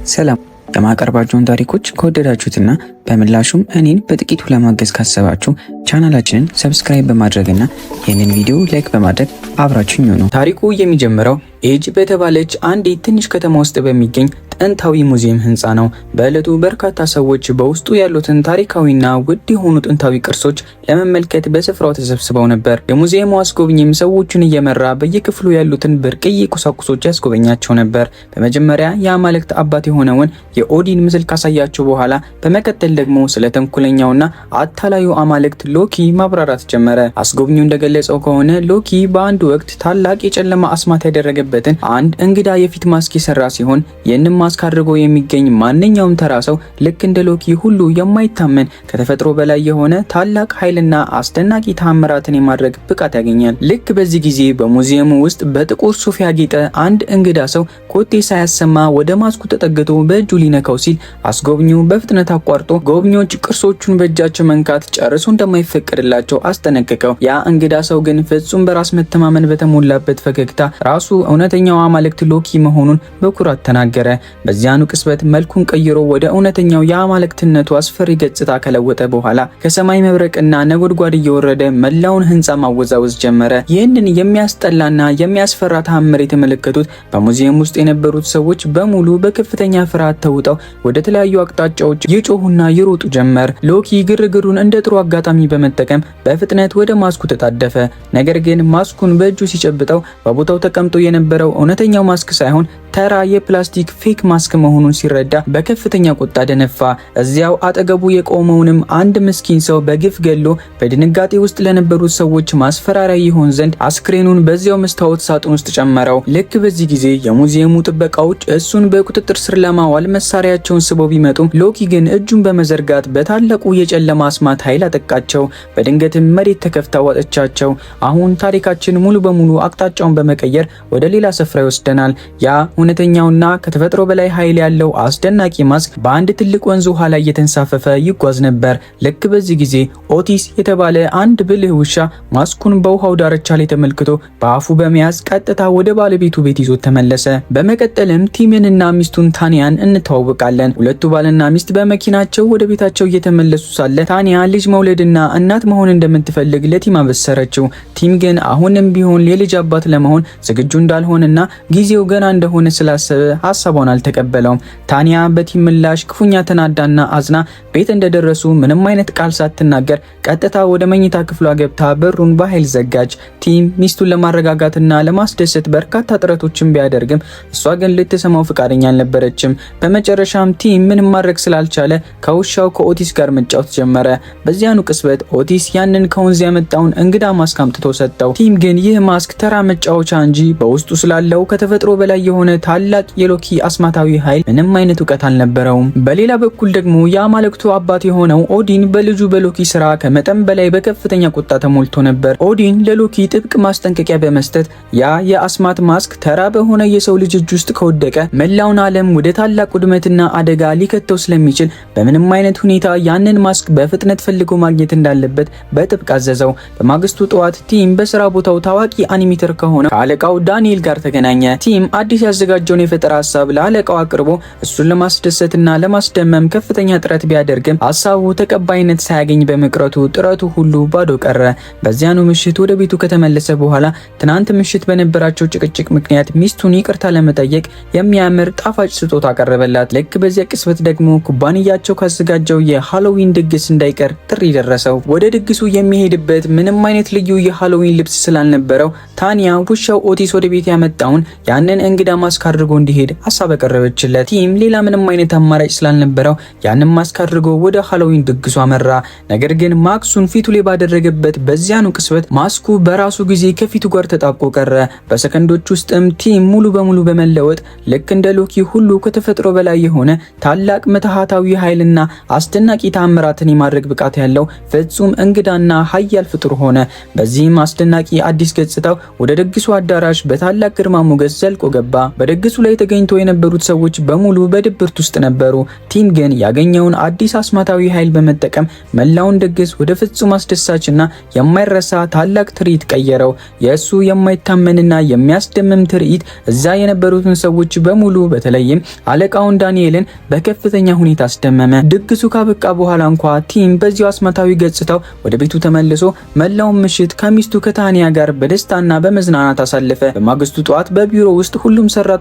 ሰላም የማቀርባቸውን ታሪኮች ከወደዳችሁትና በምላሹም እኔን በጥቂቱ ለማገዝ ካሰባችሁ ቻናላችንን ሰብስክራይብ በማድረግና ይህንን ቪዲዮ ላይክ በማድረግ አብራችሁኝ ሁኑ። ታሪኩ የሚጀምረው ኤጅ በተባለች አንዲት ትንሽ ከተማ ውስጥ በሚገኝ ጥንታዊ ሙዚየም ህንፃ ነው። በዕለቱ በርካታ ሰዎች በውስጡ ያሉትን ታሪካዊና ውድ የሆኑ ጥንታዊ ቅርሶች ለመመልከት በስፍራው ተሰብስበው ነበር። የሙዚየሙ አስጎብኝም ሰዎችን እየመራ በየክፍሉ ያሉትን ብርቅዬ ቁሳቁሶች ያስጎበኛቸው ነበር። በመጀመሪያ የአማልክት አባት የሆነውን የኦዲን ምስል ካሳያቸው በኋላ በመቀጠል ደግሞ ስለ ተንኮለኛውና አታላዩ አማልክት ሎኪ ማብራራት ጀመረ። አስጎብኚው እንደገለጸው ከሆነ ሎኪ በአንድ ወቅት ታላቅ የጨለማ አስማት ያደረገበትን አንድ እንግዳ የፊት ማስክ የሰራ ሲሆን ይህንን ማስክ አድርጎ የሚገኝ ማንኛውም ተራ ሰው ልክ እንደ ሎኪ ሁሉ የማይታመን ከተፈጥሮ በላይ የሆነ ታላቅ ኃይልና አስደናቂ ተአምራትን የማድረግ ብቃት ያገኛል። ልክ በዚህ ጊዜ በሙዚየሙ ውስጥ በጥቁር ሱፍ ያጌጠ አንድ እንግዳ ሰው ኮቴ ሳያሰማ ወደ ማስኩ ተጠግቶ በእጁ ሊነካው ሲል አስጎብኚው በፍጥነት አቋርጦ ጎብኚዎች ቅርሶቹን በእጃቸው መንካት ጨርሶ እንደማይፈቀድላቸው አስጠነቀቀው። ያ እንግዳ ሰው ግን ፍጹም በራስ መተማመን በተሞላበት ፈገግታ ራሱ እውነተኛው አማልክት ሎኪ መሆኑን በኩራት ተናገረ። በዚያኑ ቅጽበት መልኩን ቀይሮ ወደ እውነተኛው የአማልክትነቱ አስፈሪ ገጽታ ከለወጠ በኋላ ከሰማይ መብረቅና ነጎድጓድ እየወረደ መላውን ህንፃ ማወዛወዝ ጀመረ። ይህንን የሚያስጠላና የሚያስፈራ ተአምር የተመለከቱት በሙዚየም ውስጥ የነበሩት ሰዎች በሙሉ በከፍተኛ ፍርሃት ተውጠው ወደ ተለያዩ አቅጣጫዎች ይጮሁና ይሮጡ ጀመር። ሎኪ ግርግሩን እንደ ጥሩ አጋጣሚ በመጠቀም በፍጥነት ወደ ማስኩ ተጣደፈ። ነገር ግን ማስኩን በእጁ ሲጨብጠው በቦታው ተቀምጦ የነበረው እውነተኛው ማስክ ሳይሆን ተራ የፕላስቲክ ፌክ ማስክ መሆኑን ሲረዳ በከፍተኛ ቁጣ ደነፋ። እዚያው አጠገቡ የቆመውንም አንድ ምስኪን ሰው በግፍ ገሎ በድንጋጤ ውስጥ ለነበሩት ሰዎች ማስፈራሪያ ይሆን ዘንድ አስክሬኑን በዚያው መስታወት ሳጥን ውስጥ ጨመረው። ልክ በዚህ ጊዜ የሙዚየሙ ጥበቃዎች እሱን በቁጥጥር ስር ለማዋል መሳሪያቸውን ስበው ቢመጡም ሎኪ ግን እጁን በመዘርጋት በታላቁ የጨለማ አስማት ኃይል አጠቃቸው። በድንገትም መሬት ተከፍታ ዋጠቻቸው። አሁን ታሪካችን ሙሉ በሙሉ አቅጣጫውን በመቀየር ወደ ሌላ ስፍራ ይወስደናል። ያ እውነተኛውና ከተፈጥሮ በላይ ኃይል ያለው አስደናቂ ማስክ በአንድ ትልቅ ወንዝ ውሃ ላይ እየተንሳፈፈ ይጓዝ ነበር። ልክ በዚህ ጊዜ ኦቲስ የተባለ አንድ ብልህ ውሻ ማስኩን በውሃው ዳርቻ ላይ ተመልክቶ በአፉ በመያዝ ቀጥታ ወደ ባለቤቱ ቤት ይዞት ተመለሰ። በመቀጠልም ቲምንና ሚስቱን ታኒያን እንተዋወቃለን። ሁለቱ ባልና ሚስት በመኪናቸው ወደ ቤታቸው እየተመለሱ ሳለ ታኒያ ልጅ መውለድና እናት መሆን እንደምትፈልግ ለቲም አበሰረችው። ቲም ግን አሁንም ቢሆን የልጅ አባት ለመሆን ዝግጁ እንዳልሆነና ጊዜው ገና እንደሆነ ስላሰበ ሐሳቧን አልተቀበለውም። ታኒያ በቲም ምላሽ ክፉኛ ተናዳና አዝና ቤት እንደደረሱ ምንም አይነት ቃል ሳትናገር ቀጥታ ወደ መኝታ ክፍሏ ገብታ በሩን በኃይል ዘጋች። ቲም ሚስቱን ለማረጋጋትና ለማስደሰት በርካታ ጥረቶችን ቢያደርግም እሷ ግን ልትሰማው ፈቃደኛ አልነበረችም። በመጨረሻም ቲም ምንም ማድረግ ስላልቻለ ከውሻው ከኦቲስ ጋር መጫወት ጀመረ። በዚያኑ ቅጽበት ኦቲስ ያንን ከወንዝ ያመጣውን እንግዳ ማስክ አምጥቶ ሰጠው። ቲም ግን ይህ ማስክ ተራ መጫወቻ እንጂ በውስጡ ስላለው ከተፈጥሮ በላይ የሆነ ታላቅ የሎኪ አስማታዊ ኃይል ምንም አይነት እውቀት አልነበረውም። በሌላ በኩል ደግሞ የአማልክቱ አባት የሆነው ኦዲን በልጁ በሎኪ ስራ ከመጠን በላይ በከፍተኛ ቁጣ ተሞልቶ ነበር። ኦዲን ለሎኪ ጥብቅ ማስጠንቀቂያ በመስጠት ያ የአስማት ማስክ ተራ በሆነ የሰው ልጅ እጅ ውስጥ ከወደቀ መላውን ዓለም ወደ ታላቅ ውድመትና አደጋ ሊከተው ስለሚችል በምንም አይነት ሁኔታ ያንን ማስክ በፍጥነት ፈልጎ ማግኘት እንዳለበት በጥብቅ አዘዘው። በማግስቱ ጠዋት ቲም በስራ ቦታው ታዋቂ አኒሜተር ከሆነ ከአለቃው ዳንኤል ጋር ተገናኘ። ቲም አዲስ ያዘጋጀውን የፈጠራ ሐሳብ ለአለቃው አቅርቦ እሱን ለማስደሰትና ለማስደመም ከፍተኛ ጥረት ቢያደርግም ሐሳቡ ተቀባይነት ሳያገኝ በመቅረቱ ጥረቱ ሁሉ ባዶ ቀረ። በዚያኑ ምሽት ወደ ቤቱ ከተመለሰ በኋላ ትናንት ምሽት በነበራቸው ጭቅጭቅ ምክንያት ሚስቱን ይቅርታ ለመጠየቅ የሚያምር ጣፋጭ ስጦታ አቀረበላት። ልክ በዚያ ቅጽበት ደግሞ ኩባንያቸው ካዘጋጀው የሃሎዊን ድግስ እንዳይቀር ጥሪ ደረሰው። ወደ ድግሱ የሚሄድበት ምንም አይነት ልዩ የሃሎዊን ልብስ ስላልነበረው ታኒያ ውሻው ኦቲስ ወደ ቤት ያመጣውን ያንን እንግዳ ማስክ አድርጎ እንዲሄድ ሐሳብ ያቀረበችለት። ቲም ሌላ ምንም አይነት አማራጭ ስላልነበረው ያንን ማስክ አድርጎ ወደ ሃሎዊን ድግሱ አመራ። ነገር ግን ማክሱን ፊቱ ላይ ባደረገበት በዚያኑ ቅጽበት ማስኩ በራሱ ጊዜ ከፊቱ ጋር ተጣብቆ ቀረ። በሰከንዶች ውስጥም ቲም ሙሉ በሙሉ በመለወጥ ልክ እንደ ሎኪ ሁሉ ከተፈጥሮ በላይ የሆነ ታላቅ ምትሃታዊ ኃይልና አስደናቂ ተአምራትን የማድረግ ብቃት ያለው ፍጹም እንግዳና ኃያል ፍጡር ሆነ። በዚህም አስደናቂ አዲስ ገጽታው ወደ ድግሱ አዳራሽ በታላቅ ግርማ ሞገስ ዘልቆ ገባ። በድግሱ ላይ ተገኝተው የነበሩት ሰዎች በሙሉ በድብርት ውስጥ ነበሩ። ቲም ግን ያገኘውን አዲስ አስማታዊ ኃይል በመጠቀም መላውን ድግስ ወደ ፍጹም አስደሳችና የማይረሳ ታላቅ ትርኢት ቀየረው። የእሱ የማይታመንና የሚያስደምም ትርኢት እዛ የነበሩትን ሰዎች በሙሉ በተለይም አለቃውን ዳንኤልን በከፍተኛ ሁኔታ አስደመመ። ድግሱ ካበቃ በኋላ እንኳ ቲም በዚያው አስማታዊ ገጽታው ወደ ቤቱ ተመልሶ መላውን ምሽት ከሚስቱ ከታኒያ ጋር በደስታና በመዝናናት አሳለፈ። በማግስቱ ጠዋት በቢሮ ውስጥ ሁሉም ሰራተኞች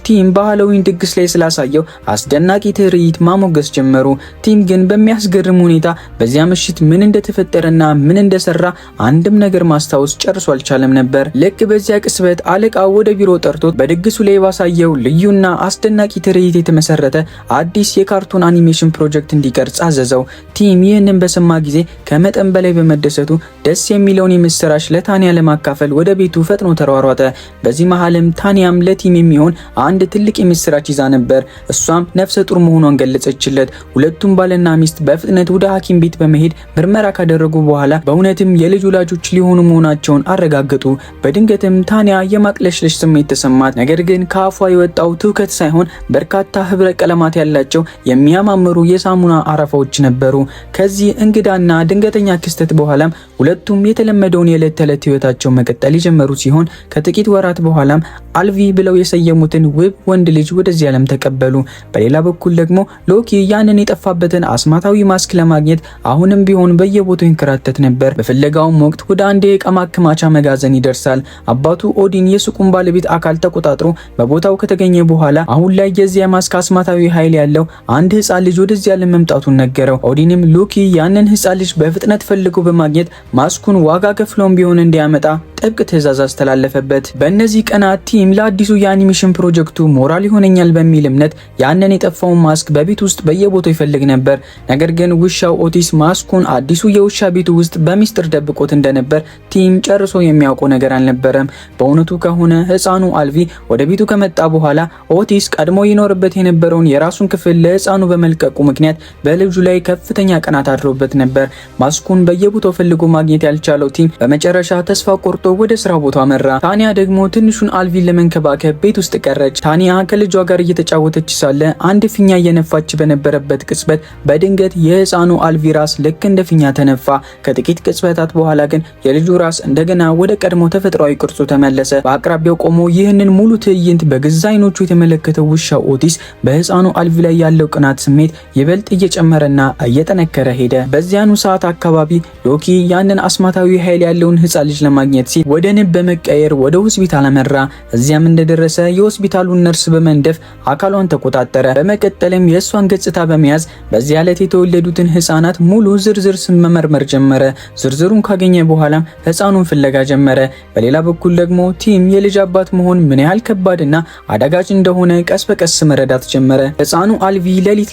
ቲም በሃሎዊን ድግስ ላይ ስላሳየው አስደናቂ ትርኢት ማሞገስ ጀመሩ። ቲም ግን በሚያስገርም ሁኔታ በዚያ ምሽት ምን እንደተፈጠረና ምን እንደሰራ አንድም ነገር ማስታወስ ጨርሶ አልቻለም ነበር። ልክ በዚያ ቅጽበት አለቃው ወደ ቢሮ ጠርቶት በድግሱ ላይ ባሳየው ልዩና አስደናቂ ትርኢት የተመሰረተ አዲስ የካርቱን አኒሜሽን ፕሮጀክት እንዲቀርጽ አዘዘው። ቲም ይህንን በሰማ ጊዜ ከመጠን በላይ በመደሰቱ ደስ የሚለውን የምስራች ለታኒያ ለማካፈል ወደ ቤቱ ፈጥኖ ተሯሯጠ። በዚህ መሃልም ታኒያም ለቲም የሚሆን አንድ ትልቅ የምስራች ይዛ ነበር። እሷም ነፍሰ ጡር መሆኗን ገለጸችለት። ሁለቱም ባልና ሚስት በፍጥነት ወደ ሐኪም ቤት በመሄድ ምርመራ ካደረጉ በኋላ በእውነትም የልጅ ወላጆች ሊሆኑ መሆናቸውን አረጋገጡ። በድንገትም ታኒያ የማቅለሽለሽ ስሜት ተሰማት። ነገር ግን ከአፏ የወጣው ትውከት ሳይሆን በርካታ ህብረ ቀለማት ያላቸው የሚያማምሩ የሳሙና አረፋዎች ነበሩ። ከዚህ እንግዳና ድንገተኛ ክስተት በኋላም ሁለቱም የተለመደውን የዕለት ተዕለት ህይወታቸው መቀጠል የጀመሩ ሲሆን ከጥቂት ወራት በኋላም አልቪ ብለው የሰየሙትን ውብ ወንድ ልጅ ወደዚህ ዓለም ተቀበሉ። በሌላ በኩል ደግሞ ሎኪ ያንን የጠፋበትን አስማታዊ ማስክ ለማግኘት አሁንም ቢሆን በየቦታው ይንከራተት ነበር። በፍለጋውም ወቅት ወደ አንድ የዕቃ ማከማቻ መጋዘን ይደርሳል። አባቱ ኦዲን የሱቁን ባለቤት አካል ተቆጣጥሮ በቦታው ከተገኘ በኋላ አሁን ላይ የዚያ ማስክ አስማታዊ ኃይል ያለው አንድ ህፃን ልጅ ወደዚህ ዓለም መምጣቱን ነገረው። ኦዲንም ሎኪ ያንን ህፃን ልጅ በፍጥነት ፈልጎ በማግኘት ማስኩን ዋጋ ከፍሎም ቢሆን እንዲያመጣ ጥብቅ ትዕዛዝ አስተላለፈበት። በእነዚህ ቀናት ቲም ለአዲሱ የአኒሜሽን ፕሮጀክቱ ሞራል ይሆነኛል በሚል እምነት ያንን የጠፋውን ማስክ በቤት ውስጥ በየቦታው ይፈልግ ነበር። ነገር ግን ውሻው ኦቲስ ማስኩን አዲሱ የውሻ ቤቱ ውስጥ በሚስጥር ደብቆት እንደነበር ቲም ጨርሶ የሚያውቀው ነገር አልነበረም። በእውነቱ ከሆነ ህፃኑ አልቪ ወደ ቤቱ ከመጣ በኋላ ኦቲስ ቀድሞ ይኖርበት የነበረውን የራሱን ክፍል ለህፃኑ በመልቀቁ ምክንያት በልጁ ላይ ከፍተኛ ቀናት አድሮበት ነበር። ማስኩን በየቦታው ፈልጎ ማግኘት ያልቻለው ቲም በመጨረሻ ተስፋ ቆርጦ ወደ ስራ ቦታ አመራ። ታኒያ ደግሞ ትንሹን አልቪን ለመንከባከብ ቤት ውስጥ ቀረች። ታኒያ ከልጇ ጋር እየተጫወተች ሳለ አንድ ፊኛ እየነፋች በነበረበት ቅጽበት በድንገት የህፃኑ አልቪ ራስ ልክ እንደ ፊኛ ተነፋ። ከጥቂት ቅጽበታት በኋላ ግን የልጁ ራስ እንደገና ወደ ቀድሞ ተፈጥሯዊ ቅርጹ ተመለሰ። በአቅራቢያው ቆሞ ይህንን ሙሉ ትዕይንት በገዛ ዓይኖቹ የተመለከተው ውሻው ኦቲስ በህፃኑ አልቪ ላይ ያለው ቅናት ስሜት ይበልጥ እየጨመረና እየጠነከረ ሄደ። በዚያኑ ሰዓት አካባቢ ሎኪ ያንን አስማታዊ ኃይል ያለውን ህፃን ልጅ ለማግኘት ሲል ወደ ንብ በመቀየር ወደ ሆስፒታል አመራ። እዚያም እንደደረሰ የሆስፒታሉን ነርስ በመንደፍ አካሏን ተቆጣጠረ። በመቀጠልም የእሷን ገጽታ በመያዝ በዚያ ዕለት የተወለዱትን ህፃናት ሙሉ ዝርዝር ስም መመርመር ጀመረ። ዝርዝሩን ካገኘ በኋላም ህፃኑን ፍለጋ ጀመረ። በሌላ በኩል ደግሞ ቲም የልጅ አባት መሆን ምን ያህል ከባድና አዳጋች እንደሆነ ቀስ በቀስ መረዳት ጀመረ። ህፃኑ አልቪ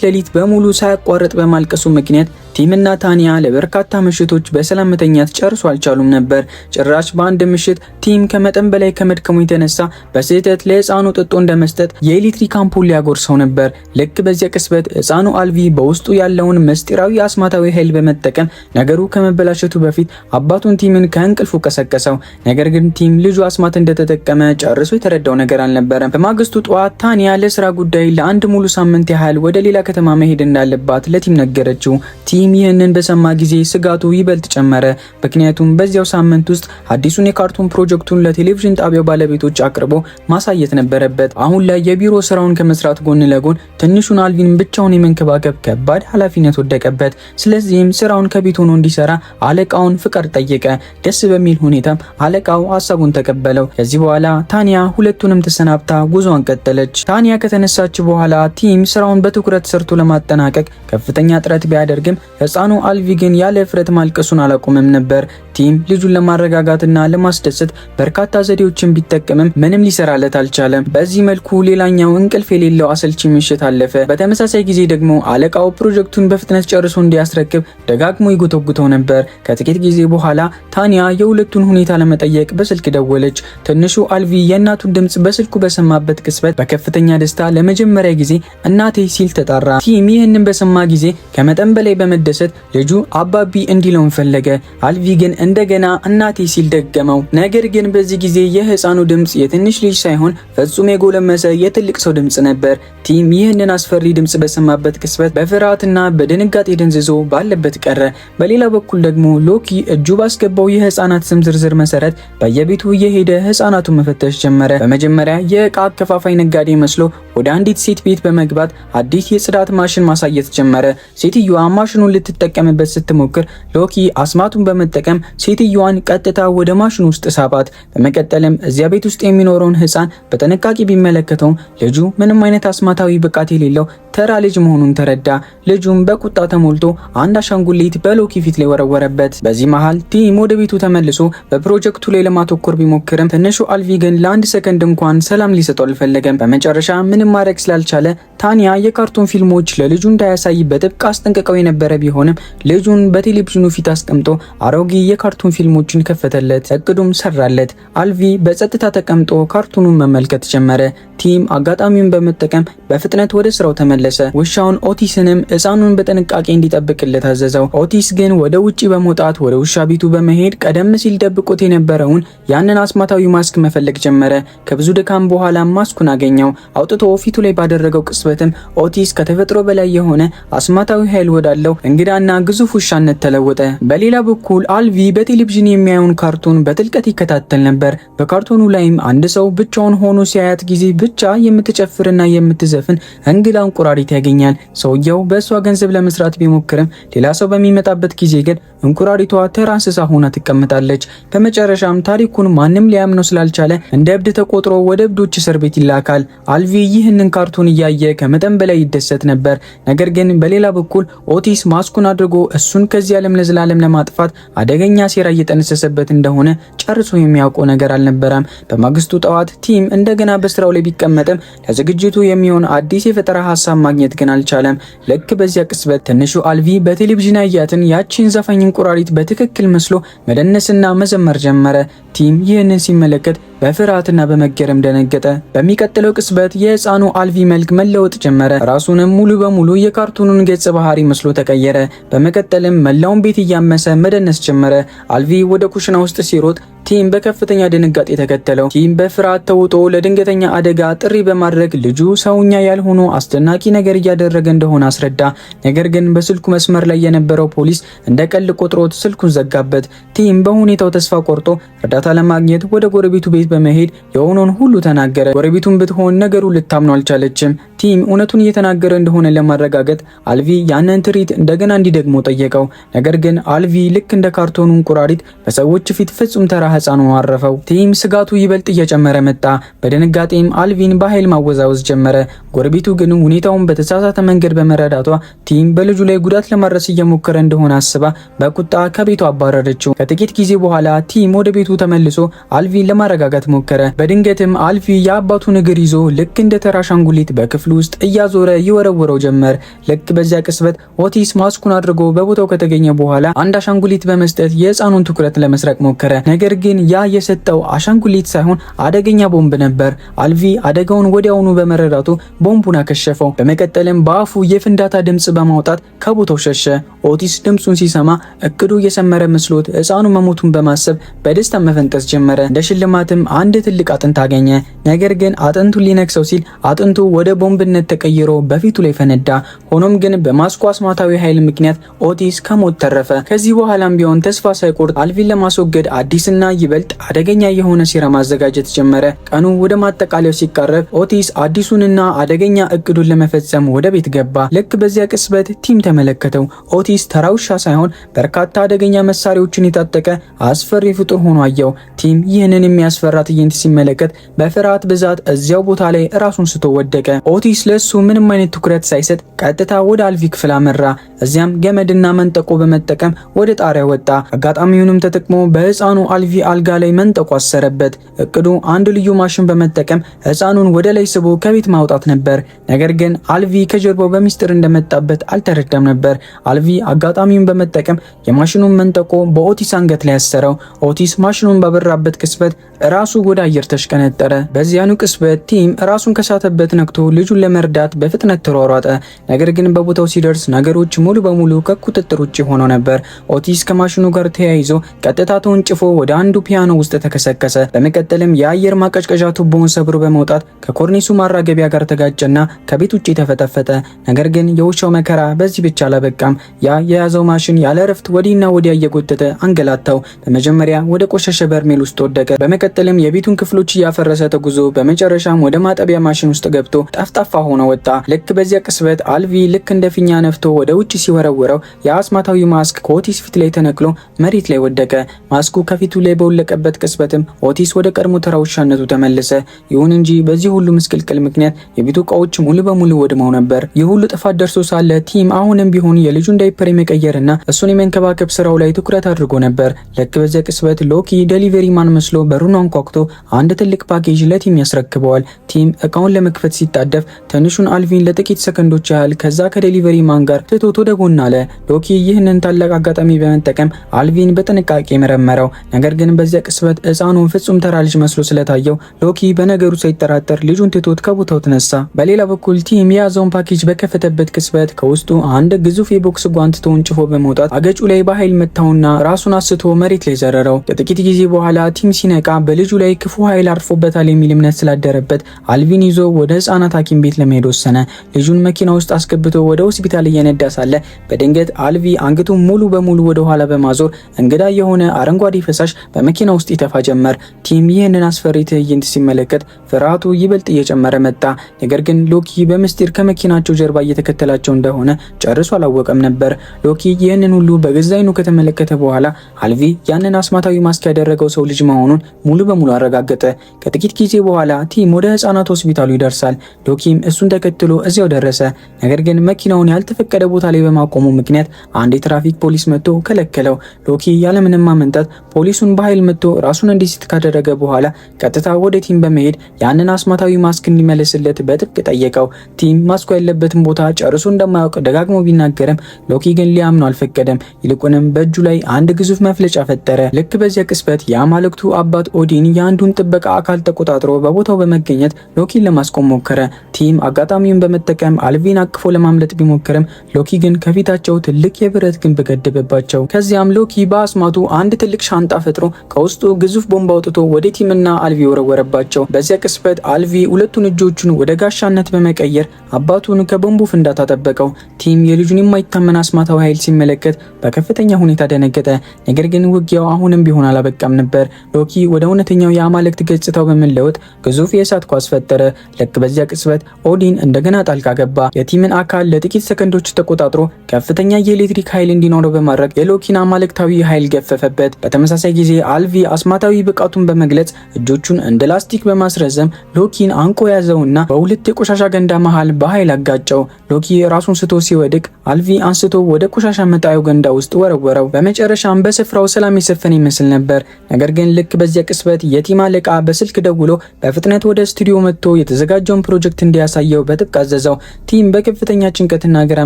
ሌሊት በሙሉ ሳያቋርጥ በማልቀሱ ምክንያት ቲምና ታኒያ ለበርካታ ምሽቶች በሰላም መተኛት ጨርሶ አልቻሉም ነበር። ጭራሽ በአንድ ምሽት ቲም ከመጠን በላይ ከመድከሙ የተነሳ በስህተት ለህፃኑ ጥጦ እንደመስጠት የኤሌክትሪክ አምፖል ሊያጎርሰው ነበር። ልክ በዚያ ቅጽበት ህፃኑ አልቪ በውስጡ ያለውን ምስጢራዊ አስማታዊ ኃይል በመጠቀም ነገሩ ከመበላሸቱ በፊት አባቱን ቲምን ከእንቅልፉ ቀሰቀሰው። ነገር ግን ቲም ልጁ አስማት እንደተጠቀመ ጨርሶ የተረዳው ነገር አልነበረም። በማግስቱ ጠዋት ታኒያ ለስራ ጉዳይ ለአንድ ሙሉ ሳምንት ያህል ወደ ሌላ ከተማ መሄድ እንዳለባት ለቲም ነገረችው። ቲም ይህንን በሰማ ጊዜ ስጋቱ ይበልጥ ጨመረ። ምክንያቱም በዚያው ሳምንት ውስጥ አዲሱን የካርቱን ፕሮጀክቱን ለቴሌቪዥን ጣቢያው ባለቤቶች አቅርቦ ማሳየት ነበረበት። አሁን ላይ የቢሮ ስራውን ከመስራት ጎን ለጎን ትንሹን አልቪን ብቻውን የመንከባከብ ከባድ ኃላፊነት ወደቀበት። ስለዚህም ስራውን ከቤት ሆኖ እንዲሰራ አለቃውን ፍቃድ ጠየቀ። ደስ በሚል ሁኔታም አለቃው ሀሳቡን ተቀበለው። ከዚህ በኋላ ታኒያ ሁለቱንም ተሰናብታ ጉዞዋን ቀጠለች። ታኒያ ከተነሳች በኋላ ቲም ስራውን በትኩረት ሰርቶ ለማጠናቀቅ ከፍተኛ ጥረት ቢያደርግም ህፃኑ አልቪ ግን ያለ እፍረት ማልቀሱን አላቆመም ነበር። ቲም ልጁን ለማረጋጋትና ለማስደሰት በርካታ ዘዴዎችን ቢጠቀምም ምንም ሊሰራለት አልቻለም። በዚህ መልኩ ሌላኛው እንቅልፍ የሌለው አሰልቺ ምሽት አለፈ። በተመሳሳይ ጊዜ ደግሞ አለቃው ፕሮጀክቱን በፍጥነት ጨርሶ እንዲያስረክብ ደጋግሞ ይጎተጉተው ነበር። ከጥቂት ጊዜ በኋላ ታኒያ የሁለቱን ሁኔታ ለመጠየቅ በስልክ ደወለች። ትንሹ አልቪ የእናቱን ድምጽ በስልኩ በሰማበት ቅጽበት በከፍተኛ ደስታ ለመጀመሪያ ጊዜ እናቴ ሲል ተጣራ። ቲም ይህንን በሰማ ጊዜ ከመጠን በላይ በመደሰት ልጁ አባቢ እንዲለውን ፈለገ። አልቪ ግን እንደገና እናቴ ሲል ደገመው። ነገር ግን በዚህ ጊዜ የህፃኑ ድምጽ የትንሽ ልጅ ሳይሆን ፍጹም የጎለመሰ የትልቅ ሰው ድምጽ ነበር። ቲም ይህንን አስፈሪ ድምጽ በሰማበት ቅጽበት በፍርሃትና በድንጋጤ ደንዝዞ ባለበት ቀረ። በሌላ በኩል ደግሞ ሎኪ እጁ ባስገባው የህፃናት ስም ዝርዝር መሰረት በየቤቱ እየሄደ ህፃናቱን መፈተሽ ጀመረ። በመጀመሪያ የእቃ አከፋፋይ ነጋዴ መስሎ ወደ አንዲት ሴት ቤት በመግባት አዲስ የጽዳት ማሽን ማሳየት ጀመረ። ሴትዮዋ ማሽኑን ልትጠቀምበት ስትሞክር ሎኪ አስማቱን በመጠቀም ሴትዮዋን ቀጥታ ወደ ማሽኑ ውስጥ ሳባት። በመቀጠልም እዚያ ቤት ውስጥ የሚኖረውን ህፃን በጥንቃቄ ቢመለከተውም ልጁ ምንም አይነት አስማታዊ ብቃት የሌለው ተራ ልጅ መሆኑን ተረዳ። ልጁም በቁጣ ተሞልቶ አንድ አሻንጉሊት በሎኪ ፊት ላይ ወረወረበት። በዚህ መሃል ቲም ወደ ቤቱ ተመልሶ በፕሮጀክቱ ላይ ለማተኮር ቢሞክርም ትንሹ አልቪ ግን ለአንድ ሰከንድ እንኳን ሰላም ሊሰጠው አልፈለገም። በመጨረሻ ምንም ማድረግ ስላልቻለ ታኒያ የካርቱን ፊልሞች ለልጁ እንዳያሳይ በጥብቅ አስጠንቅቀው የነበረ ቢሆንም ልጁን በቴሌቪዥኑ ፊት አስቀምጦ አሮጌ የካርቱን ፊልሞችን ከፈተለት። እቅዱም ሰራለት። አልቪ በጸጥታ ተቀምጦ ካርቱኑን መመልከት ጀመረ። ቲም አጋጣሚውን በመጠቀም በፍጥነት ወደ ስራው ተመለሰ። ውሻውን ኦቲስንም ሕፃኑን በጥንቃቄ እንዲጠብቅለት አዘዘው። ኦቲስ ግን ወደ ውጪ በመውጣት ወደ ውሻ ቤቱ በመሄድ ቀደም ሲል ደብቆት የነበረውን ያንን አስማታዊ ማስክ መፈለግ ጀመረ። ከብዙ ድካም በኋላ ማስኩን አገኘው። አውጥቶ ፊቱ ላይ ባደረገው ቅጽበትም ኦቲስ ከተፈጥሮ በላይ የሆነ አስማታዊ ኃይል ወዳለው እንግዳና ግዙፍ ውሻነት ተለወጠ። በሌላ በኩል አልቪ በቴሌቪዥን የሚያየውን ካርቱን በጥልቀት ይከታተል ነበር። በካርቱኑ ላይም አንድ ሰው ብቻውን ሆኖ ሲያያት ጊዜ ብቻ የምትጨፍርና የምትዘፍን እንግዳ እንቁራሪት ያገኛል። ሰውየው በእሷ ገንዘብ ለመስራት ቢሞክርም ሌላ ሰው በሚመጣበት ጊዜ ግን እንቁራሪቷ ተራ እንስሳ ሆና ትቀመጣለች። በመጨረሻም ታሪኩን ማንም ሊያምነው ስላልቻለ እንደ እብድ ተቆጥሮ ወደ እብዶች እስር ቤት ይላካል። አልቪ ይህንን ካርቱን እያየ ከመጠን በላይ ይደሰት ነበር። ነገር ግን በሌላ በኩል ኦቲስ ማስኩን አድርጎ እሱን ከዚህ ዓለም ለዘላለም ለማጥፋት አደገኛ ሴራ እየጠነሰሰበት እንደሆነ ጨርሶ የሚያውቀው ነገር አልነበረም። በማግስቱ ጠዋት ቲም እንደገና በስራው ላይ ቢቀመጥም ለዝግጅቱ የሚሆን አዲስ የፈጠራ ሀሳብ ማግኘት ግን አልቻለም። ልክ በዚያ ቅጽበት ትንሹ አልቪ በቴሌቪዥን ያያትን ያቺን ዘፋኝ እንቁራሪት በትክክል መስሎ መደነስና መዘመር ጀመረ። ቲም ይህንን ሲመለከት በፍርሃትና በመገረም ደነገጠ። በሚቀጥለው ቅጽበት የህፃኑ አልቪ መልክ መለወጥ ጀመረ። ራሱንም ሙሉ በሙሉ የካርቱኑን ገጸ ባህሪ መስሎ ተቀየረ። በመቀጠልም መላውን ቤት እያመሰ መደነስ ጀመረ። አልቪ ወደ ኩሽና ውስጥ ሲሮጥ ቲም በከፍተኛ ድንጋጤ ተከተለው። ቲም በፍርሃት ተውጦ ለድንገተኛ አደጋ ጥሪ በማድረግ ልጁ ሰውኛ ያልሆኑ አስደናቂ ነገር እያደረገ እንደሆነ አስረዳ። ነገር ግን በስልኩ መስመር ላይ የነበረው ፖሊስ እንደ ቀልድ ቆጥሮት ስልኩን ዘጋበት። ቲም በሁኔታው ተስፋ ቆርጦ እርዳታ ለማግኘት ወደ ጎረቤቱ ቤት በመሄድ የሆነውን ሁሉ ተናገረ። ጎረቤቱን ብትሆን ነገሩ ልታምነው አልቻለችም። ቲም እውነቱን እየተናገረ እንደሆነ ለማረጋገጥ አልቪ ያንን ትርኢት እንደገና እንዲደግሞ ጠየቀው። ነገር ግን አልቪ ልክ እንደ ካርቶኑ እንቁራሪት በሰዎች ፊት ፍጹም ተራ ህፃኑ አረፈው። ቲም ስጋቱ ይበልጥ እየጨመረ መጣ። በድንጋጤም አልቪን በኃይል ማወዛወዝ ጀመረ። ጎረቤቱ ግን ሁኔታውን በተሳሳተ መንገድ በመረዳቷ ቲም በልጁ ላይ ጉዳት ለማድረስ እየሞከረ እንደሆነ አስባ በቁጣ ከቤቱ አባረረችው። ከጥቂት ጊዜ በኋላ ቲም ወደ ቤቱ ተመልሶ አልቪን ለማረጋጋት ሞከረ። በድንገትም አልቪ የአባቱን እግር ይዞ ልክ እንደ ተራ አሻንጉሊት በክፍሉ ውስጥ እያዞረ ይወረውረው ጀመር። ልክ በዚያ ቅጽበት ኦቲስ ማስኩን አድርጎ በቦታው ከተገኘ በኋላ አንድ አሻንጉሊት በመስጠት የህፃኑን ትኩረት ለመስረቅ ሞከረ። ነገር ግን ያ የሰጠው አሻንጉሊት ሳይሆን አደገኛ ቦምብ ነበር። አልቪ አደጋውን ወዲያውኑ በመረዳቱ ቦምቡን አከሸፈው። በመቀጠልም በአፉ የፍንዳታ ድምጽ በማውጣት ከቦታው ሸሸ። ኦቲስ ድምጹን ሲሰማ እቅዱ እየሰመረ መስሎት ህፃኑ መሞቱን በማሰብ በደስታ መፈንጠስ ጀመረ። እንደ ሽልማትም አንድ ትልቅ አጥንት አገኘ። ነገር ግን አጥንቱን ሊነክሰው ሲል አጥንቱ ወደ ቦምብነት ተቀይሮ በፊቱ ላይ ፈነዳ። ሆኖም ግን በማስኩ አስማታዊ ኃይል ምክንያት ኦቲስ ከሞት ተረፈ። ከዚህ በኋላም ቢሆን ተስፋ ሳይቆርጥ አልቪን ለማስወገድ አዲስና ይበልጥ አደገኛ የሆነ ሴራ ማዘጋጀት ጀመረ። ቀኑ ወደ ማጠቃለያው ሲቃረብ ኦቲስ አዲሱንና አደገኛ እቅዱን ለመፈጸም ወደ ቤት ገባ። ልክ በዚያ ቅጽበት ቲም ተመለከተው። ኦቲስ ተራ ውሻ ሳይሆን በርካታ አደገኛ መሳሪያዎችን የታጠቀ አስፈሪ ፍጡር ሆኖ አየው። ቲም ይህንን የሚያስፈራ ትዕይንት ሲመለከት በፍርሃት ብዛት እዚያው ቦታ ላይ ራሱን ስቶ ወደቀ። ኦቲስ ለሱ ምንም አይነት ትኩረት ሳይሰጥ ቀጥታ ወደ አልቪ ክፍል አመራ። እዚያም ገመድና መንጠቆ በመጠቀም ወደ ጣሪያ ወጣ። አጋጣሚውንም ተጠቅሞ በህፃኑ አልቪ አልጋ ላይ መንጠቆ አሰረበት። እቅዱ አንድ ልዩ ማሽን በመጠቀም ህፃኑን ወደ ላይ ስቦ ከቤት ማውጣት ነበር። ነገር ግን አልቪ ከጀርባው በሚስጥር እንደመጣበት አልተረዳም ነበር። አልቪ አጋጣሚውን በመጠቀም የማሽኑን መንጠቆ በኦቲስ አንገት ላይ ያሰረው። ኦቲስ ማሽኑን ባበራበት ቅጽበት ራሱ ወደ አየር ተሽቀነጠረ። በዚያኑ ቅጽበት ቲም ራሱን ከሳተበት ነክቶ ልጁ ልጁን ለመርዳት በፍጥነት ተሯሯጠ። ነገር ግን በቦታው ሲደርስ ነገሮች ሙሉ በሙሉ ከቁጥጥር ውጭ ሆነው ነበር። ኦቲስ ከማሽኑ ጋር ተያይዞ ቀጥታ ተወንጭፎ ወደ አንዱ ፒያኖ ውስጥ ተከሰከሰ። በመቀጠልም የአየር ማቀዝቀዣ ቱቦውን ሰብሮ በመውጣት ከኮርኒሱ ማራገቢያ ጋር ተጋጨና ከቤት ውጭ ተፈተፈተ። ነገር ግን የውሻው መከራ በዚህ ብቻ አላበቃም። ያ የያዘው ማሽን ያለ እረፍት ወዲህና ወዲያ እየጎተተ አንገላታው። በመጀመሪያ ወደ ቆሸሸ በርሜል ውስጥ ወደቀ። በመቀጠልም የቤቱን ክፍሎች እያፈረሰ ተጉዞ በመጨረሻም ወደ ማጠቢያ ማሽን ውስጥ ገብቶ ጠፍጣፋ ሆኖ ወጣ። ልክ በዚያ ቅስበት አልቪ ልክ እንደ ፊኛ ነፍቶ ወደ ውጭ ሲወረወረው የአስማታዊ ማስክ ከኦቲስ ፊት ላይ ተነቅሎ መሬት ላይ ወደቀ። ማስኩ ከፊቱ ላይ በወለቀበት ቅስበትም ኦቲስ ወደ ቀድሞ ተራ ውሻነቱ ተመለሰ። ይሁን እንጂ በዚህ ሁሉ ምስቅልቅል ምክንያት የቤቱ እቃዎች ሙሉ በሙሉ ወድመው ነበር። ይህ ሁሉ ጥፋት ደርሶ ሳለ ቲም አሁንም ቢሆን የልጁን ዳይፐር የመቀየርና እሱን የመንከባከብ ስራው ላይ ትኩረት አድርጎ ነበር። ልክ በዚያ ቅስበት ሎኪ ዴሊቨሪ ማን መስሎ በሩን አንኳኩቶ አንድ ትልቅ ፓኬጅ ለቲም ያስረክበዋል። ቲም እቃውን ለመክፈት ሲጣደፍ ትንሹን አልቪን ለጥቂት ሰከንዶች ያህል ከዛ ከዴሊቨሪ ማን ጋር ትቶት ወደ ጎን አለ። ሎኪ ይህንን ታላቅ አጋጣሚ በመጠቀም አልቪን በጥንቃቄ መረመረው። ነገር ግን በዚያ ቅስበት ሕፃኑን ፍጹም ተራ ልጅ መስሎ ስለታየው ሎኪ በነገሩ ሳይጠራጠር ልጁን ትቶት ከቦታው ተነሳ። በሌላ በኩል ቲም የያዘውን ፓኬጅ በከፈተበት ቅስበት ከውስጡ አንድ ግዙፍ የቦክስ ጓንት ተወንጭፎ በመውጣት አገጩ ላይ በኃይል መታውና ራሱን አስቶ መሬት ላይ ዘረረው። ከጥቂት ጊዜ በኋላ ቲም ሲነቃ በልጁ ላይ ክፉ ኃይል አርፎበታል የሚል እምነት ስላደረበት አልቪን ይዞ ወደ ህፃናት ሐኪም ቤት ለመሄድ ወሰነ። ልጁን መኪና ውስጥ አስገብቶ ወደ ሆስፒታል እየነዳ ሳለ በድንገት አልቪ አንገቱን ሙሉ በሙሉ ወደ ኋላ በማዞር እንግዳ የሆነ አረንጓዴ ፈሳሽ በመኪና ውስጥ ይተፋ ጀመር። ቲም ይህንን አስፈሪ ትዕይንት ሲመለከት ፍርሃቱ ይበልጥ እየጨመረ መጣ። ነገር ግን ሎኪ በምስጢር ከመኪናቸው ጀርባ እየተከተላቸው እንደሆነ ጨርሶ አላወቀም ነበር። ሎኪ ይህንን ሁሉ በገዛ ዓይኑ ከተመለከተ በኋላ አልቪ ያንን አስማታዊ ማስክ ያደረገው ሰው ልጅ መሆኑን ሙሉ በሙሉ አረጋገጠ። ከጥቂት ጊዜ በኋላ ቲም ወደ ህፃናት ሆስፒታሉ ይደርሳል። ሎኪም እሱን ተከትሎ እዚያው ደረሰ። ነገር ግን መኪናውን ያልተፈቀደ ቦታ ላይ በማቆሙ ምክንያት አንድ የትራፊክ ፖሊስ መጥቶ ከለከለው። ሎኪ ያለምንም ማመንታት ፖሊሱን በኃይል መጥቶ ራሱን እንዲስት ካደረገ በኋላ ቀጥታ ወደ ቲም በመሄድ ያንን አስማታዊ ማስክ እንዲመለስለት በጥብቅ ጠየቀው። ቲም ማስኩ ያለበትን ቦታ ጨርሶ እንደማያውቅ ደጋግሞ ቢናገርም ሎኪ ግን ሊያምነው አልፈቀደም። ይልቁንም በእጁ ላይ አንድ ግዙፍ መፍለጫ ፈጠረ። ልክ በዚያ ቅስበት የአማልክቱ አባት ኦዲን የአንዱን ጥበቃ አካል ተቆጣጥሮ በቦታው በመገኘት ሎኪን ለማስቆም ሞከረ። ቲም አጋጣሚውን በመጠቀም አልቪን አቅፎ ለማምለጥ ቢሞክርም ሎኪ ግን ከፊታቸው ትልቅ የብረት ግንብ ገደበባቸው። ከዚያም ሎኪ በአስማቱ አንድ ትልቅ ሻንጣ ፈጥሮ ከውስጡ ግዙፍ ቦምብ አውጥቶ ወደ ቲምና አልቪ ወረወረባቸው። በዚያ ቅስበት አልቪ ሁለቱን እጆቹን ወደ ጋሻነት በመቀየር አባቱን ከቦምቡ ፍንዳታ ጠበቀው። ቲም የልጁን የማይታመን አስማታዊ ኃይል ሲመለከት በከፍተኛ ሁኔታ ደነገጠ። ነገር ግን ውጊያው አሁንም ቢሆን አላበቃም ነበር። ሎኪ ወደ እውነተኛው የአማልክት ገጽታው በመለወጥ ግዙፍ የእሳት ኳስ ፈጠረ። ልክ በዚያ ቅስበት ኦዲን እንደገና ጣልቃ ገባ። የቲምን አካል ለጥቂት ሰከንዶች ተቆጣጥሮ ከፍተኛ የኤሌክትሪክ ኃይል እንዲኖረው በማድረግ የሎኪን አማልክታዊ ኃይል ገፈፈበት። በተመሳሳይ ጊዜ አልቪ አስማታዊ ብቃቱን በመግለጽ እጆቹን እንደ ላስቲክ በማስረዘም ሎኪን አንቆ ያዘውና በሁለት የቆሻሻ ገንዳ መሃል በኃይል አጋጨው። ሎኪ ራሱን ስቶ ሲወድቅ አልቪ አንስቶ ወደ ቆሻሻ መጣዩ ገንዳ ውስጥ ወረወረው። በመጨረሻም በስፍራው ሰላም የሰፈነ ይመስል ነበር። ነገር ግን ልክ በዚያ ቅስበት የቲም አለቃ በስልክ ደውሎ በፍጥነት ወደ ስቱዲዮ መጥቶ የተዘጋጀውን ፕሮጀክት እንዲያሳየው በጥብቅ አዘዘው። ቲም በከፍተኛ ጭንቀትና ግራ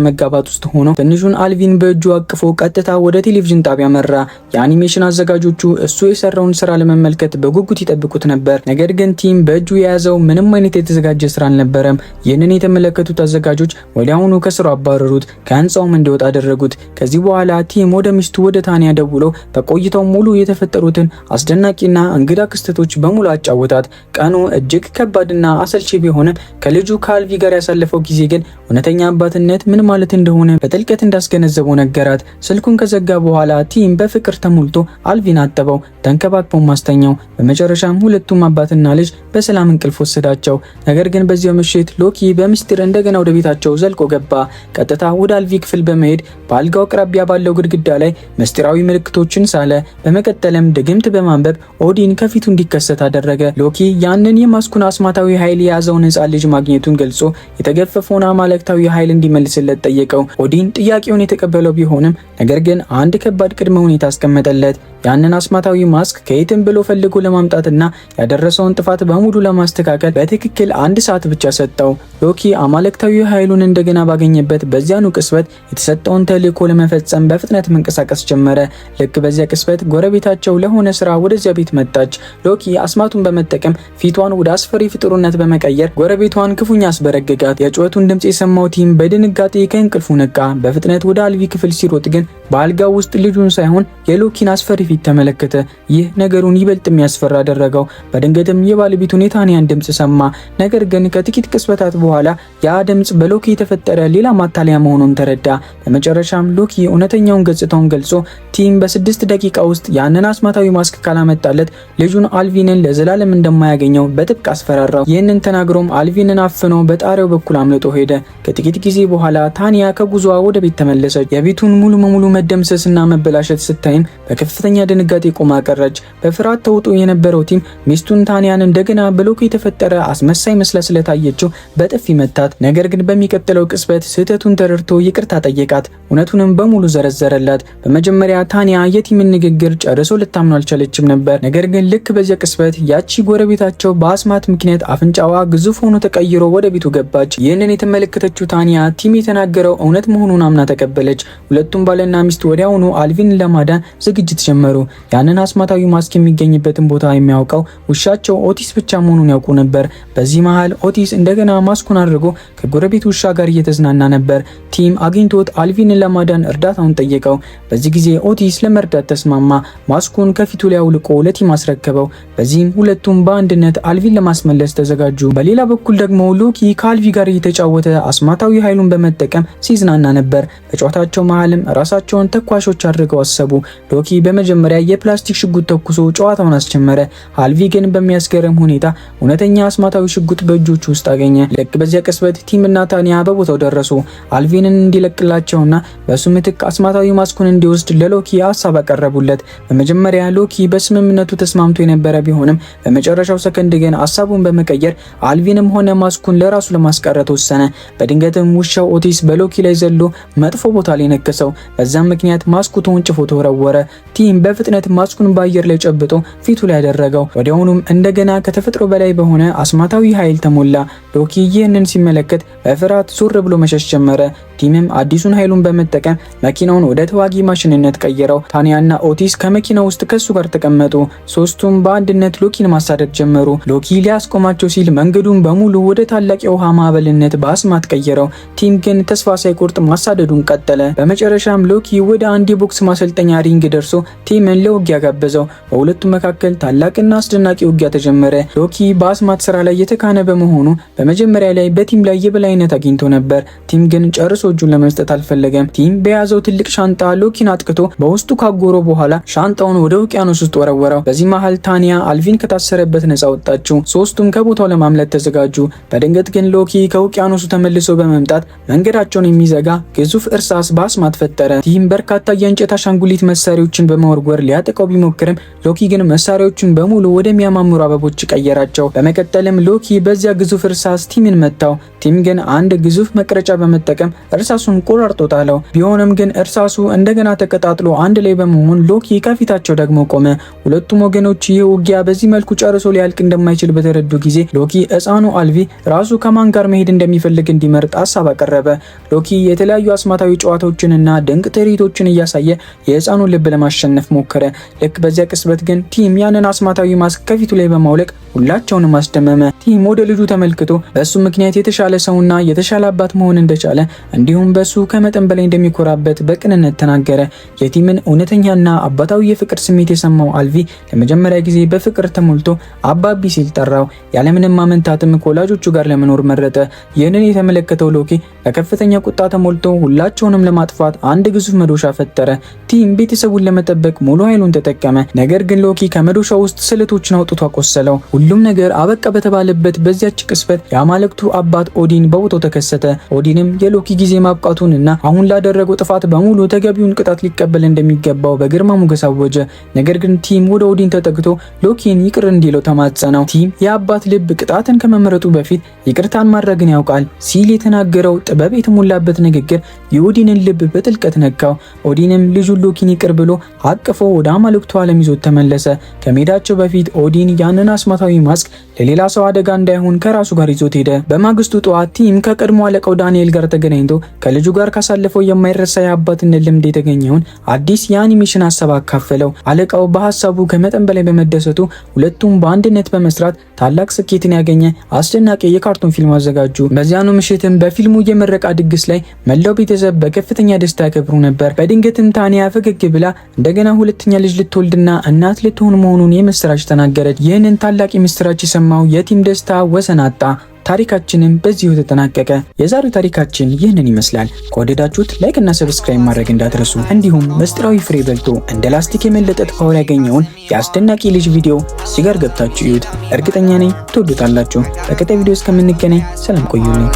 መጋባት ውስጥ ሆኖ ትንሹን አልቪን በእጁ አቅፎ ቀጥታ ወደ ቴሌቪዥን ጣቢያ መራ። የአኒሜሽን አዘጋጆቹ እሱ የሰራውን ስራ ለመመልከት በጉጉት ይጠብቁት ነበር። ነገር ግን ቲም በእጁ የያዘው ምንም አይነት የተዘጋጀ ስራ አልነበረም። ይህንን የተመለከቱት አዘጋጆች ወዲያውኑ ከስራው አባረሩት፣ ከህንፃውም እንዲወጣ አደረጉት። ከዚህ በኋላ ቲም ወደ ሚስቱ ወደ ታንያ ደውሎ በቆይታው ሙሉ የተፈጠሩትን አስደናቂና እንግዳ ክስተቶች በሙሉ አጫወታት። ቀኑ እጅግ ከባድና አሰልቺ ቢሆንም ከልጁ ከአልቪ ጋር ያሳለፈው ጊዜ ግን እውነተኛ አባትነት ምን ማለት እንደሆነ በጥልቀት እንዳስገነዘበው ነገራት። ስልኩን ከዘጋ በኋላ ቲም በፍቅር ተሞልቶ አልቪን አጠበው፣ ተንከባክቦ ማስተኛው። በመጨረሻም ሁለቱም አባትና ልጅ በሰላም እንቅልፍ ወሰዳቸው። ነገር ግን በዚያው ምሽት ሎኪ በምስጢር እንደገና ወደ ቤታቸው ዘልቆ ገባ። ቀጥታ ወደ አልቪ ክፍል በመሄድ በአልጋው አቅራቢያ ባለው ግድግዳ ላይ ምስጢራዊ ምልክቶችን ሳለ። በመቀጠልም ድግምት በማንበብ ኦዲን ከፊቱ እንዲከሰት አደረገ። ሎኪ ያንን የማስኩን አስማታዊ ኃይል የያዘውን ሕፃን ልጅ ማግኘቱን ገልጾ የተገፈፈውን አማልክታዊ ኃይል እንዲመልስለት ጠየቀው። ኦዲን ጥያቄውን የተቀበለው ቢሆንም ነገር ግን አንድ ከባድ ቅድመ ሁኔታ አስቀመጠለት። ያንን አስማታዊ ማስክ ከየትም ብሎ ፈልጎ ለማምጣትና ያደረሰውን ጥፋት በሙሉ ለማስተካከል በትክክል 1 ሰዓት ብቻ ሰጠው። ሎኪ አማልክታዊ ኃይሉን እንደገና ባገኘበት በዚያኑ ቅጽበት የተሰጠውን ተልዕኮ ለመፈጸም በፍጥነት መንቀሳቀስ ጀመረ። ልክ በዚያ ቅጽበት ጎረቤታቸው ለሆነ ስራ ወደዚያ ቤት መጣች። ሎኪ አስማቱን በመጠቀም ፊቷን ወደ አስፈሪ ፍጡርነት በመቀየር ጎረቤቷን ክፉኛ አስበረገጋት። የጩኸቱን ድምጽ የሰማው ቲም በድንጋጤ ከእንቅልፉ ነቃ። በፍጥነት ወደ አልቪ ክፍል ሲሮጥ ግን በአልጋው ውስጥ ልጁን ሳይሆን የሎኪን አስፈሪ ፊት ተመለከተ። ይህ ነገሩን ይበልጥ የሚያስፈራ አደረገው። በድንገትም የባለቤቱን የታንያን ድምጽ ሰማ። ነገር ግን ከጥቂት ቅጽበታት በኋላ ያ ድምጽ በሎኪ የተፈጠረ ሌላ ማታለያ መሆኑን ተረዳ። በመጨረሻም ሎኪ እውነተኛውን ገጽታውን ገልጾ ቲም በ6 ደቂቃ ውስጥ ያንን አስማታዊ ማስክ ካላመጣለት ልጁን አልቪንን ለዘላለም እንደማያገኘው በጥብቅ አስፈራራው። ይህንን ተናግሮም አልቪንን አፍኖ በጣሪያው በኩል አምልጦ ሄደ። ከጥቂት ጊዜ በኋላ ታንያ ከጉዞዋ ወደ ቤት ተመለሰች። የቤቱን ሙሉ በሙሉ መደምሰስና መበላሸት ስታይም በከፍተኛ ድንጋጤ ቆማ ቀረች። በፍርሃት ተውጦ የነበረው ቲም ሚስቱን ታንያን እንደገና በሎኪ የተፈጠረ አስመሳይ መስላ ስለታየችው በጥፊ መታት። ነገር ግን በሚቀጥለው ቅጽበት ስህተቱን ተረድቶ ይቅርታ ጠየቃት። እውነቱንም በሙሉ ዘረዘረላት። በመጀመሪያ ታንያ የቲምን ንግግር ጨርሶ ልታምኑ አልቻለችም ነበር። ነገር ግን ልክ በዚያ ቅጽበት ያቺ ጎረቤታቸው በአስማት ምክንያት አፍንጫዋ ግዙፍ ሆኖ ተቀይሮ ወደ ቤቱ ገባች። ይህንን የተመለከተችው ታንያ ቲም የተናገረው እውነት መሆኑን አምና ተቀበለች። ሁለቱም ባልና ሚስት ወዲያውኑ አልቪን ለማዳን ዝግጅት ጀመሩ። ያንን አስማታዊ ማስክ የሚገኝበትን ቦታ የሚያውቀው ውሻቸው ኦቲስ ብቻ መሆኑን ያውቁ ነበር። በዚህ መሃል ኦቲስ እንደገና ማስኩን አድርጎ ከጎረቤት ውሻ ጋር እየተዝናና ነበር። ቲም አግኝቶት አልቪንን ለማዳን እርዳታውን ጠየቀው። በዚህ ጊዜ ኦቲስ ለመርዳት ተስማማ። ማስኩን ከፊቱ ላይ አውልቆ ለቲም አስረከበው። በዚህም ሁለቱም በአንድነት አልቪን ለማስመለስ ተዘጋጁ። በሌላ በኩል ደግሞ ሎኪ ከአልቪ ጋር እየተጫወተ አስማታዊ ኃይሉን በመጠቀም ሲዝናና ነበር። በጨዋታቸው መሃልም ራሳቸውን ተኳሾች አድርገው አሰቡ። ሎኪ በመጀመሪያ የፕላስቲክ ሽጉጥ ተኩሶ ጨዋታውን አስጀመረ። አልቪ ግን በሚያስገርም ሁኔታ እውነተኛ አስማታዊ ሽጉጥ በእጆቹ ውስጥ አገኘ። ልክ በዚያ ቅጽበት ቲም እና ታንያ በቦታው ደረሱ። አልቪንን እንዲለቅላቸውና በሱ ምትክ አስማታዊ ማስኩን እንዲወስድ ለሎኪ ሀሳብ አቀረቡለት። በመጀመሪያ ሎኪ በስምምነቱ ተስማምቶ የነበረ ቢሆንም በመጨረሻው ሰከንድ ግን ሀሳቡን በመቀየር አልቪንም ሆነ ማስኩን ለራሱ ለማስቀረት ወሰነ። በድንገትም ውሻው ኦቲስ በሎኪ ላይ ዘሎ መጥፎ ቦታ ላይ ነከሰው። በዛም ምክንያት ማስኩ ተወንጭፎ ተወረወረ። ቲም በፍጥነት ማስኩን በአየር ላይ ጨብጦ ፊቱ ላይ ያደረገው። ወዲያውኑም እንደገና ከተፈጥሮ በላይ በሆነ አስማታዊ ኃይል ተሞላ። ሎኪ ይህንን ሲመለከት በፍርሃት ዞር ብሎ መሸሽ ጀመረ። ቲምም አዲሱን ኃይሉን በመጠቀም መኪናውን ወደ ተዋጊ ማሽንነት ቀየረው። ታንያና ኦቲስ ከመኪናው ውስጥ ከሱ ጋር ተቀመጡ። ሶስቱም በአንድነት ሎኪን ማሳደድ ጀመሩ። ሎኪ ሊያስቆማቸው ሲል መንገዱን በሙሉ ወደ ታላቅ የውሃ ማዕበልነት በአስማት ቀየረው። ቲም ግን ተስፋ ሳይቆርጥ ማሳደዱን ቀጠለ። በመጨረሻም ሎኪ ወደ አንድ የቦክስ ማሰልጠኛ ሪንግ ደርሶ ቲምን ለውጊያ ጋበዘው። በሁለቱም መካከል ታላቅና አስደናቂ ውጊያ ተጀመረ። ሎኪ በአስማት ስራ ላይ የተካነ በመሆኑ በመጀመሪያ ላይ በቲም ላይ የበላይነት አግኝቶ ነበር። ቲም ግን ጨርሶ እጁን ለመስጠት አልፈለገም። ቲም በያዘው ትልቅ ሻንጣ ሎኪን አጥቅቶ በውስጡ ካጎሮ በኋላ ሻንጣውን ወደ ውቅያኖስ ውስጥ ወረወረው። በዚህ መሃል ታንያ አልቪን ከታሰረበት ነፃ ወጣችው። ሶስቱም ከቦታው ለማምለጥ ተዘጋጁ። በድንገት ግን ሎኪ ከውቅያኖሱ ተመልሶ በመምጣት መንገዳቸውን የሚዘጋ ግዙፍ እርሳስ በአስማት ፈጠረ። ቲም በርካታ የእንጨት አሻንጉሊት መሳሪያዎችን በመወርወር ሊያጠቃው ቢሞክርም ሎኪ ግን መሳሪያዎቹን በሙሉ ወደሚያማምሩ አበቦች ቀየራቸው። በመቀጠልም ሎኪ በዚያ ግዙፍ እርሳስ ቲምን መታው። ቲም ግን አንድ ግዙፍ መቅረጫ በመጠቀም እርሳሱን ቆራርጦ ጣለው። ቢሆንም ግን እርሳሱ እንደገና ተቀጣጥሎ አንድ ላይ በመሆን ሎኪ ከፊታቸው ደግሞ ቆመ። ሁለቱም ወገኖች ይህ ውጊያ በዚህ መልኩ ጨርሶ ሊያልቅ እንደማይችል በተረዱ ጊዜ ሎኪ ሕፃኑ አልቪ ራሱ ከማን ጋር መሄድ እንደሚፈልግ እንዲመርጥ ሀሳብ አቀረበ። ሎኪ የተለያዩ አስማታዊ ጨዋታዎችንና ድንቅ ትርኢቶችን እያሳየ የሕፃኑን ልብ ለማሸነፍ ሞከረ። ልክ በዚያ ቅጽበት ግን ቲም ያንን አስማታዊ ማስክ ከፊቱ ላይ በማውለቅ ሁላቸውንም አስደመመ። ቲም ወደ ልጁ ተመልክቶ በሱ ምክንያት የተሻለ ሰውና የተሻለ አባት መሆን እንደቻለ እንዲሁም በሱ ከመጠን በላይ እንደሚኮራበት በቅንነት ተናገረ። የቲምን እውነተኛና አባታዊ የፍቅር ስሜት የሰማው አልቪ ለመጀመሪያ ጊዜ በፍቅር ተሞልቶ አባቢ ሲል ጠራው። ያለምንም ማመንታትም ከወላጆቹ ጋር ለመኖር መረጠ። ይህንን የተመለከተው ሎኪ በከፍተኛ ቁጣ ተሞልቶ ሁላቸውንም ለማጥፋት አንድ ግዙፍ መዶሻ ፈጠረ። ቲም ቤተሰቡን ለመጠበቅ ሙሉ ኃይሉን ተጠቀመ። ነገር ግን ሎኪ ከመዶሻ ውስጥ ስለቶችን አውጥቶ አቆሰለው። ሁሉም ነገር አበቃ በተባለበት በዚያች ቅስበት የአማልክቱ አባት ኦዲን በቦታው ተከሰተ። ኦዲንም የሎኪ ጊዜ ማብቃቱን እና አሁን ላደረገው ጥፋት በሙሉ ተገቢውን ቅጣት ሊቀበል እንደሚገባው በግርማ ሞገስ አወጀ። ነገር ግን ቲም ወደ ኦዲን ተጠግቶ ሎኪን ይቅር እንዲለው ተማጸነው። ቲም የአባት ልብ ቅጣትን ከመመረጡ በፊት ይቅርታን ማድረግን ያውቃል ሲል የተናገረው ጥበብ የተሞላበት ንግግር የኦዲንን ልብ በጥልቀት ነካው። ተረዳው። ኦዲንም ልጁን ሎኪን ይቅር ብሎ አቅፎ ወደ አማልክቱ ዓለም ይዞት ተመለሰ። ከሜዳቸው በፊት ኦዲን ያንን አስማታዊ ማስክ ለሌላ ሰው አደጋ እንዳይሆን ከራሱ ጋር ይዞት ሄደ። በማግስቱ ጠዋት ቲም ከቀድሞ አለቃው ዳንኤል ጋር ተገናኝቶ ከልጁ ጋር ካሳለፈው የማይረሳ የአባትነት ልምድ የተገኘውን አዲስ የአኒሜሽን ሀሳብ አካፈለው። አለቃው በሀሳቡ ከመጠን በላይ በመደሰቱ ሁለቱም በአንድነት በመስራት ታላቅ ስኬትን ያገኘ አስደናቂ የካርቱን ፊልም አዘጋጁ። በዚያኑ ምሽትም በፊልሙ የምረቃ ድግስ ላይ መላው ቤተሰብ በከፍተኛ ደስታ ያከብሩ ነበር። በድንገትም ታኒያ ፈገግ ብላ እንደገና ሁለተኛ ልጅ ልትወልድና እናት ልትሆን መሆኑን የምስራች ተናገረች። ይህንን ታላቅ የምስራች የሰማው የቲም ደስታ ወሰን አጣ። ታሪካችንም በዚሁ ተጠናቀቀ። የዛሬው ታሪካችን ይህንን ይመስላል። ከወደዳችሁት ላይክ እና ሰብስክራይብ ማድረግ እንዳትረሱ። እንዲሁም ምስጢራዊ ፍሬ በልቶ እንደ ላስቲክ የመለጠጥ ፓወር ያገኘውን የአስደናቂ ልጅ ቪዲዮ እዚህ ጋር ገብታችሁ እዩት። እርግጠኛ ነኝ ትወዱታላችሁ። በቀጣይ ቪዲዮ እስከምንገናኝ ሰላም ቆዩልኝ።